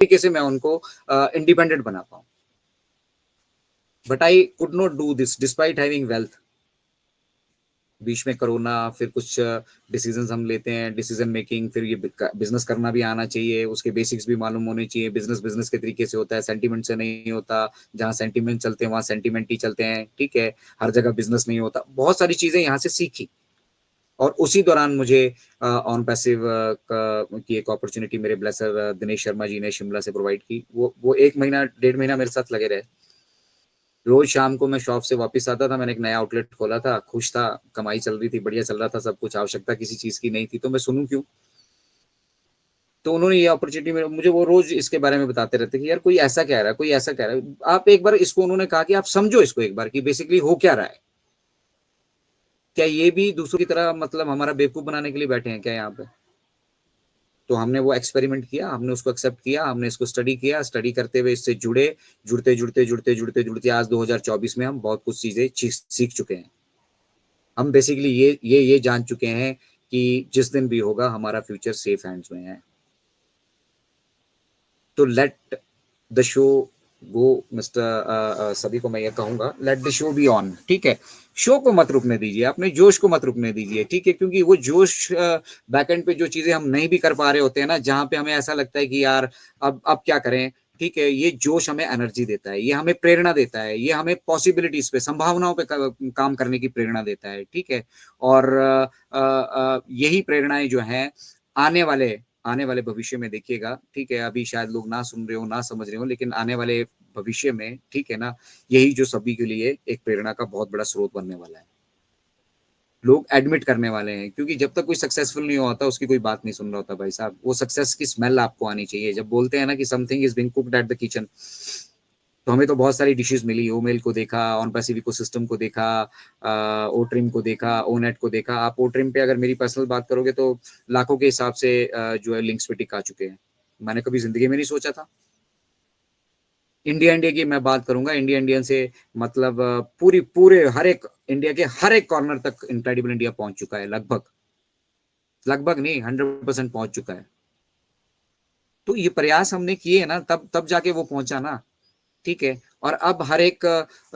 तरीके से मैं उनको इंडिपेंडेंट बना पाऊं। But I could not do this despite having wealth. बीच में कोरोना, फिर कुछ डिसीजंस हम लेते हैं, डिसीजन मेकिंग, फिर ये बिजनेस करना भी आना चाहिए, उसके बेसिक्स भी मालूम होने चाहिए। बिजनेस बिजनेस के तरीके से होता है, सेंटीमेंट से नहीं होता। जहाँ सेंटीमेंट चलते हैं वहाँ सेंटीमेंट ही चलते हैं, ठीक है। हर जगह बिजनेस नहीं होता। बहुत सारी चीजें यहाँ से सीखी, और उसी दौरान मुझे ऑन पैसिव की एक अपॉर्चुनिटी मेरे ब्लेसर दिनेश शर्मा जी ने शिमला से प्रोवाइड की। वो 1 महीना 1.5 महीना मेरे साथ लगे रहे। रोज शाम को मैं शॉप से वापस आता था, मैंने एक नया आउटलेट खोला था, खुश था, कमाई चल रही थी, बढ़िया चल रहा था सब कुछ, आवश्यकता किसी चीज की नहीं थी, तो मैं सुनूं क्यों। तो उन्होंने ये अपॉर्चुनिटी में मुझे वो रोज इसके बारे में बताते रहते कि यार कोई ऐसा कह रहा है, कोई ऐसा कह रहा है, आप एक बार इसको, उन्होंने कहा कि आप समझो इसको एक बार कि बेसिकली हो क्या रहा है। क्या ये भी दूसरों की तरह मतलब हमारा बेवकूफ बनाने के लिए बैठे हैं क्या यहाँ पे। तो हमने वो एक्सपेरिमेंट किया, हमने उसको एक्सेप्ट किया, हमने इसको स्टडी किया, स्टडी करते हुए इससे जुड़े, जुड़ते आज 2024 में हम बहुत कुछ चीजें सीख चुके हैं। हम बेसिकली ये जान चुके हैं कि जिस दिन भी होगा हमारा फ्यूचर सेफ हैंड्स में है। तो let the show go mister, सभी को मैं ये कहूंगा, let the show be on, ठीक है। शो को मत रुकने दीजिए, अपने जोश को मत रुकने दीजिए, ठीक है। क्योंकि वो जोश बैकएंड पे जो चीजें हम नहीं भी कर पा रहे होते हैं ना, जहां पे हमें ऐसा लगता है कि यार अब क्या करें, ठीक है, ये जोश हमें एनर्जी देता है, ये हमें प्रेरणा देता है, ये हमें पॉसिबिलिटीज पे, संभावनाओं पे काम करने की प्रेरणा देता है, ठीक है। और यही प्रेरणाएं जो हैं आने वाले भविष्य में देखिएगा, ठीक है। अभी शायद लोग ना सुन रहे हो, ना समझ रहे हो, लेकिन आने वाले भविष्य में, ठीक है ना, यही जो सभी के लिए एक प्रेरणा का बहुत बड़ा स्रोत बनने वाला है। लोग एडमिट करने वाले हैं, क्योंकि जब तक कोई सक्सेसफुल नहीं होता उसकी कोई बात नहीं सुन रहा होता भाई साहब। वो सक्सेस की स्मेल आपको आनी चाहिए। जब बोलते हैं ना कि something is being cooked at the kitchen, तो हमें तो बहुत सारी डिशेस मिली। ओमेल को देखा, ऑन पैसिव इकोसिस्टम को देखा, ओट्रिम को देखा, ओनेट को देखा। आप ओट्रिम पे अगर मेरी पर्सनल बात करोगे तो लाखों के हिसाब से जो है लिंक्स पे टिक आ चुके हैं। मैंने कभी जिंदगी में नहीं सोचा था। इंडिया इंडिया की मैं बात करूंगा, इंडिया इंडियन से मतलब पूरे हर एक इंडिया के हर एक कॉर्नर तक इनक्रेडिबल इंडिया पहुंच चुका है। लगभग लगभग नहीं, 100% पहुंच चुका है। तो ये प्रयास हमने किए ना, तब तब जाके वो पहुंचा ना, ठीक है। और अब हर एक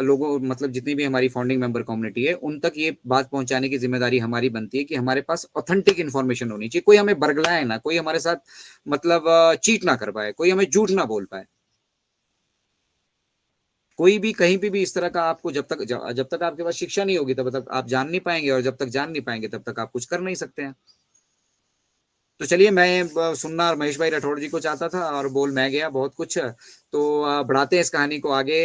लोगों, मतलब जितनी भी हमारी फाउंडिंग मेंबर कम्युनिटी है, उन तक ये बात पहुंचाने की जिम्मेदारी हमारी बनती है कि हमारे पास ऑथेंटिक इन्फॉर्मेशन होनी चाहिए। कोई हमें बरगलाए ना, कोई हमारे साथ मतलब चीट ना कर पाए, कोई हमें झूठ ना बोल पाए। कोई भी कहीं पे भी इस तरह का आपको, जब तक आपके पास शिक्षा नहीं होगी तब तक आप जान नहीं पाएंगे, और जब तक जान नहीं पाएंगे तब तक आप कुछ कर नहीं सकते हैं। तो चलिए, मैं सुनना और महेश भाई राठौड़ जी को चाहता था, और बोल मैं गया बहुत कुछ। तो बढ़ाते हैं इस कहानी को आगे।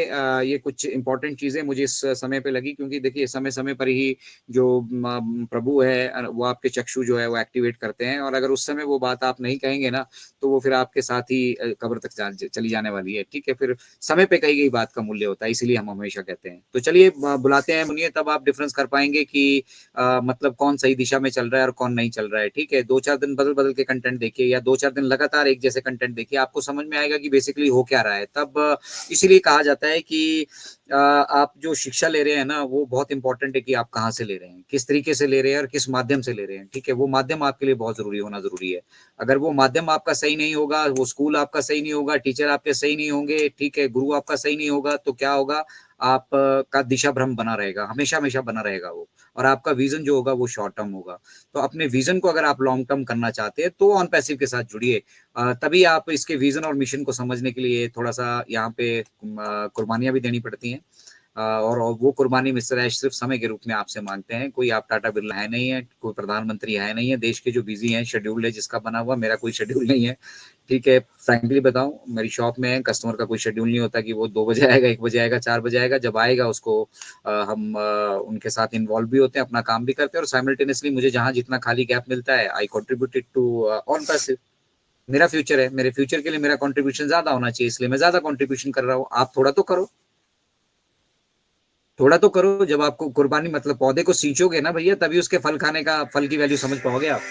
ये कुछ इंपॉर्टेंट चीजें मुझे इस समय पे लगी, क्योंकि देखिए समय समय पर ही जो प्रभु है वो आपके चक्षु जो है वो एक्टिवेट करते हैं, और अगर उस समय वो बात आप नहीं कहेंगे ना, तो वो फिर आपके साथ ही कब्र तक चली जाने वाली है, ठीक है। फिर समय पे कही गई बात का मूल्य होता है, इसीलिए हम हमेशा कहते हैं। तो चलिए बुलाते हैं मुनिए, तब आप डिफरेंस कर पाएंगे कि मतलब कौन सही दिशा में चल रहा है और कौन नहीं चल रहा है, ठीक है। 2-4 दिन बदल बदल के कंटेंट देखिए, या 2-4 दिन लगातार एक जैसे कंटेंट देखिए, आपको समझ में आएगा कि बेसिकली हो क्या रहा है। तब इसीलिए कहा जाता है कि आप जो शिक्षा ले रहे हैं ना, वो बहुत इंपॉर्टेंट है कि आप कहाँ से ले रहे हैं, किस तरीके से ले रहे हैं, और किस माध्यम से ले रहे हैं, ठीक है। वो माध्यम आपके लिए बहुत जरूरी होना जरूरी है। अगर वो माध्यम आपका सही नहीं होगा, वो स्कूल आपका सही नहीं होगा, टीचर आपके सही नहीं होंगे, ठीक है, गुरु आपका सही नहीं होगा, तो क्या होगा, आप का दिशा भ्रम बना रहेगा, हमेशा हमेशा बना रहेगा वो। और आपका विजन जो होगा वो शॉर्ट टर्म होगा। तो अपने विजन को अगर आप लॉन्ग टर्म करना चाहते हैं तो ऑन पैसिव के साथ जुड़िए। तभी आप इसके विजन और मिशन को समझने के लिए थोड़ा सा यहाँ पे कुर्बानियां भी देनी पड़ती हैं। और वो कुर्बानी मिस्टर ऐश सिर्फ समय के रूप में आपसे मांगते हैं। कोई आप टाटा बिरला है नहीं है, कोई प्रधानमंत्री है नहीं है, देश के जो बिजी हैं, शेड्यूल है जिसका बना हुआ, मेरा कोई शेड्यूल नहीं है, ठीक है। फ्रैंकली बताऊं, मेरी शॉप में कस्टमर का कोई शेड्यूल नहीं होता कि वो 2 बजे आएगा, 1 बजे आएगा, 4 बजे आएगा। जब आएगा उसको हम उनके साथ इन्वॉल्व भी होते हैं, अपना काम भी करते हैं, और साइमल्टेनियसली मुझे जहां जितना खाली गैप मिलता है, आई कॉन्ट्रीब्यूटेड टू ऑन पैसिव। मेरा फ्यूचर है, मेरे फ्यूचर के लिए मेरा कंट्रीब्यूशन ज्यादा होना चाहिए, इसलिए मैं ज्यादा कंट्रीब्यूशन कर रहा हूँ। आप थोड़ा तो करो, थोड़ा तो करो। जब आपको कुर्बानी, मतलब पौधे को सींचोगे ना भैया, तभी उसके फल खाने का, फल की वैल्यू समझ पाओगे आप।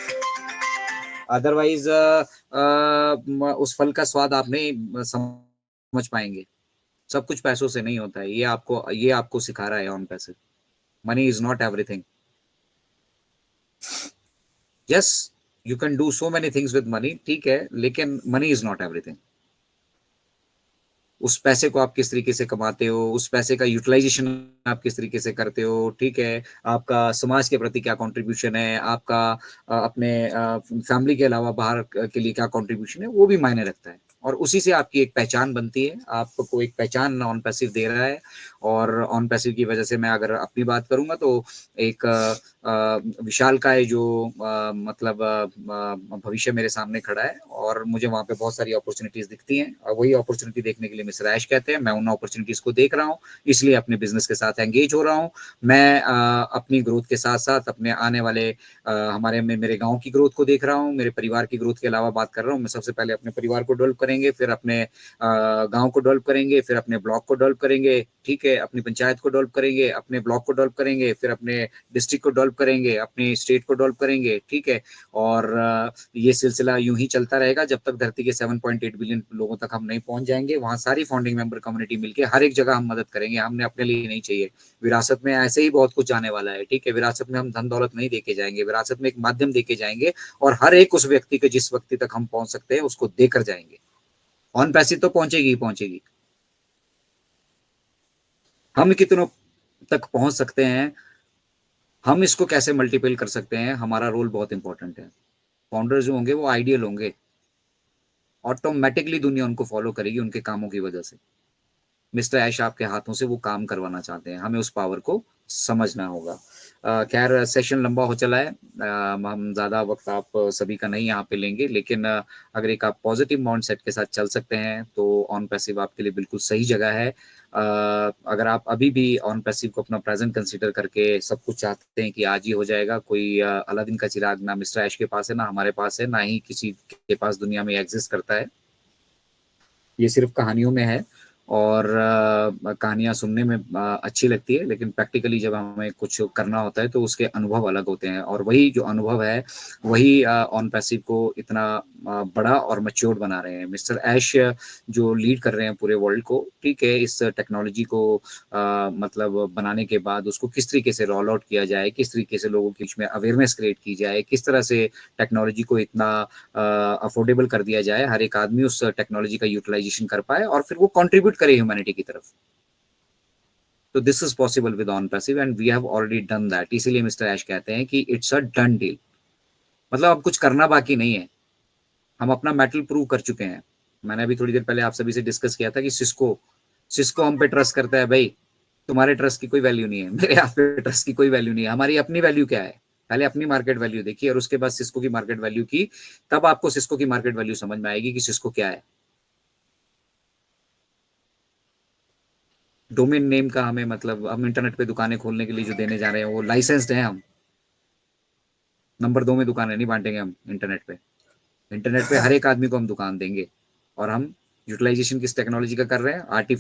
अदरवाइज उस फल का स्वाद आप नहीं समझ पाएंगे। सब कुछ पैसों से नहीं होता है, ये आपको सिखा रहा है ऑन पैसे। Money is not everything. Yes, you can do so many things with money, ठीक है, लेकिन मनी इज नॉट एवरीथिंग। उस पैसे को आप किस तरीके से कमाते हो, उस पैसे का यूटिलाइजेशन आप किस तरीके से करते हो, ठीक है? आपका समाज के प्रति क्या कंट्रीब्यूशन है, आपका अपने फैमिली के अलावा बाहर के लिए क्या कंट्रीब्यूशन है, वो भी मायने रखता है। और उसी से आपकी एक पहचान बनती है, आपको एक पहचान ऑन पैसिव दे रहा है। और ऑन पैसिव की वजह से मैं अगर अपनी बात करूँगा तो एक विशालकाय जो मतलब भविष्य मेरे सामने खड़ा है और मुझे वहाँ पे बहुत सारी अपॉर्चुनिटीज़ दिखती हैं और वही अपॉर्चुनिटी देखने के लिए मिस्टर ऐश कहते हैं। मैं उन अपॉर्चुनिटीज़ को देख रहा हूँ, इसलिए अपने बिज़नेस के साथ एंगेज हो रहा हूँ। मैं अपनी ग्रोथ के साथ-साथ अपने आने वाले हमारे में मेरे गाँव की ग्रोथ को देख रहा हूँ, मेरे परिवार की ग्रोथ के अलावा बात कर रहा हूँ। मैं सबसे पहले अपने परिवार को डेवलप करेंगे, फिर अपने गाँव को डेवलप करेंगे, फिर अपने ब्लॉक को डेवलप करेंगे, ठीक है? अपनी पंचायत को डेवलप करेंगे, अपने ब्लॉक को डेवलप करेंगे, फिर अपने डिस्ट्रिक्ट को डेवलप करेंगे, अपनी स्टेट को डेवलप करेंगे, ठीक है? और ये सिलसिला यूं ही चलता रहेगा जब तक धरती के 7.8 बिलियन लोगों तक हम नहीं पहुंच जाएंगे। वहां सारी फाउंडिंग मेंबर कम्युनिटी मिलके हर एक जगह हम मदद करेंगे। हमने अपने लिए नहीं चाहिए, विरासत में ऐसे ही बहुत कुछ आने वाला है, ठीक है? विरासत में हम धन दौलत नहीं देके जाएंगे, विरासत में एक माध्यम देके जाएंगे और हर एक उस व्यक्ति के जिस व्यक्ति तक हम पहुंच सकते हैं उसको देकर जाएंगे। ऑन पैसिव तो पहुंचेगी ही पहुंचेगी। हम कितनों तक पहुंच सकते हैं, हम इसको कैसे मल्टीपल कर सकते हैं, हमारा रोल बहुत इंपॉर्टेंट है। फाउंडर जो होंगे वो आइडियल होंगे, ऑटोमेटिकली दुनिया उनको फॉलो करेगी उनके कामों की वजह से। मिस्टर ऐश आपके हाथों से वो काम करवाना चाहते हैं, हमें उस पावर को समझना होगा। खैर सेशन लंबा हो चला है, हम ज़्यादा वक्त आप सभी का नहीं यहाँ पे लेंगे, लेकिन अगर एक आप पॉजिटिव माइंड सेट के साथ चल सकते हैं तो ऑन पैसिव आपके लिए बिल्कुल सही जगह है। अगर आप अभी भी ऑन पैसिव को अपना प्रेजेंट कंसीडर करके सब कुछ चाहते हैं कि आज ही हो जाएगा, कोई अलादीन का चिराग ना मिस्टर ऐश के पास है, ना हमारे पास है, ना ही किसी के पास दुनिया में एग्जिस्ट करता है। ये सिर्फ कहानियों में है और कहानियाँ सुनने में अच्छी लगती है, लेकिन प्रैक्टिकली जब हमें कुछ करना होता है तो उसके अनुभव अलग होते हैं और वही जो अनुभव है वही ऑन पैसिव को इतना बड़ा और मैच्योर्ड बना रहे हैं। मिस्टर ऐश जो लीड कर रहे हैं पूरे वर्ल्ड को, ठीक है? इस टेक्नोलॉजी को मतलब बनाने के बाद उसको किस तरीके से रोल आउट किया जाए, किस तरीके से लोगों के बीच में अवेयरनेस क्रिएट की जाए, किस तरह से टेक्नोलॉजी को इतना अफोर्डेबल कर दिया जाए, हर एक आदमी उस टेक्नोलॉजी का यूटिलाइजेशन कर पाए और फिर वो कंट्रीब्यूट करे ह्यूमैनिटी की तरफ। तो this is possible with on passive and we have already done that. इसीलिए मिस्टर ऐश कहते हैं कि इट्स अ डन डील, मतलब अब कुछ करना बाकी नहीं है, हम अपना मेटल प्रूव कर चुके हैं। मैंने अभी थोड़ी देर पहले आप सभी से डिस्कस किया था कि सिस्को सिस्को हम पे ट्रस्ट करता है। भाई तुम्हारे ट्रस्ट की कोई वैल्यू नहीं है, मेरे यहाँ पे ट्रस्ट की कोई वैल्यू नहीं है। हमारी अपनी वैल्यू क्या है, पहले अपनी मार्केट वैल्यू देखिए और उसके बाद सिस्को की मार्केट वैल्यू की, तब आपको सिस्को की मार्केट वैल्यू समझ में आएगी कि सिस्को क्या है। डोमेन नेम का हमें मतलब, हम इंटरनेट पे दुकानें खोलने के लिए जो देने जा रहे हैं वो लाइसेंस्ड है। हम नंबर 2 में दुकानें नहीं बांटेंगे हम इंटरनेट पे। इंटरनेट पे हर एक आदमी को हम दुकान देंगे और हम यूटिलाइजेशन किस टेक्नोलॉजी का कर रहे हैं, आर्टिफिशियल